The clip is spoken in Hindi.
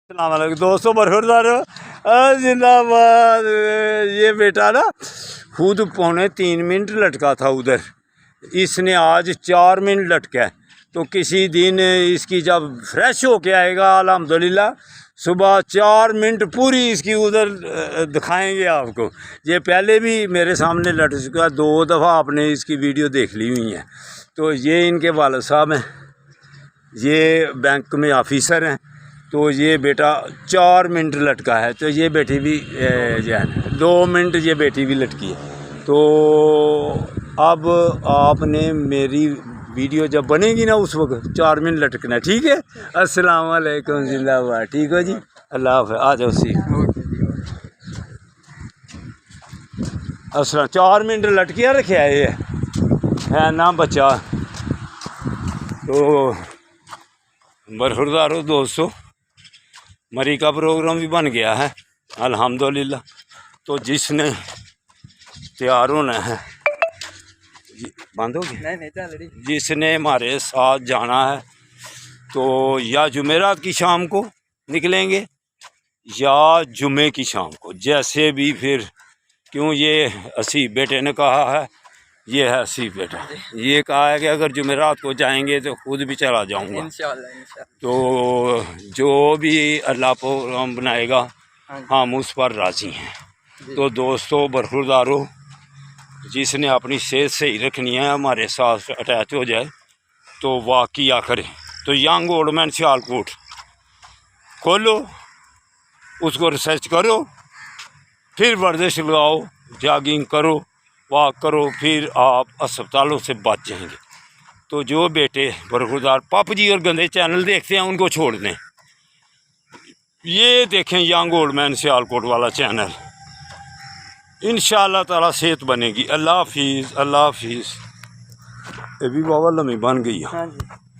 अस्सलाम वालेकुम दोस्तों, बरखुरदार जिंदाबाद। ये बेटा ना खुद 3.25 मिनट लटका था उधर, इसने आज 4 मिनट लटका है। तो किसी दिन इसकी जब फ्रेश होके आएगा अल्हम्दुलिल्लाह, सुबह 4 मिनट पूरी इसकी उधर दिखाएंगे आपको। ये पहले भी मेरे सामने लट चुका है, 2 दफ़ा आपने इसकी वीडियो देख ली हुई है। तो ये इनके वालिद साहब हैं, ये बैंक में ऑफिसर हैं। तो ये बेटा 4 मिनट लटका है। तो ये बेटी भी जो है 2 मिनट ये बेटी भी लटकी है। तो अब आपने मेरी वीडियो जब बनेगी ना उस वक्त 4 मिनट लटकना है, ठीक है। अस्सलाम वालेकुम, जिंदाबाद। ठीक हो जी, अल्लाह हाफ़िज़। आ जाओ सी अस्सलाम। 4 मिनट लटकिया रखे है ना बच्चा। तो बरखुरदार दोस्तों, मरी का प्रोग्राम भी बन गया है अल्हम्दुलिल्लाह। तो जिसने तैयार होना है, बंद हो गया, नहीं चल रही, जिसने हमारे साथ जाना है तो या जुमेरात की शाम को निकलेंगे या जुमे की शाम को, जैसे भी। फिर क्यों ये हसीब बेटे ने कहा है, ये है हसीब बेटा, ये कहा है कि अगर जुमेरात को जाएंगे तो खुद भी चला जाऊंगा इंशाअल्लाह। तो जो भी अल्लाह प्रोग्राम बनाएगा हम उस पर राज़ी हैं। तो दोस्तों बरखुरदारों, जिसने अपनी सेहत सही रखनी है, हमारे साथ अटैच हो जाए तो वाक़या करे। तो यंग ओल्ड मैन सियालकोट खोलो, उसको रिसर्च करो, फिर वर्जिश लगाओ, जॉगिंग करो, वॉक करो, फिर आप अस्पतालों से बच जाएंगे। तो जो बेटे बरखुरदार पपजी और गंदे चैनल देखते हैं उनको छोड़ दें, ये देखें यंग ओल्ड मैन सियालकोट वाला चैनल। इंशाअल्लाह ताला सेहत बनेगी। अल्लाह हाफिज़, अल्लाह हाफिज़। ये भी बाबा लम्बी बन गई है।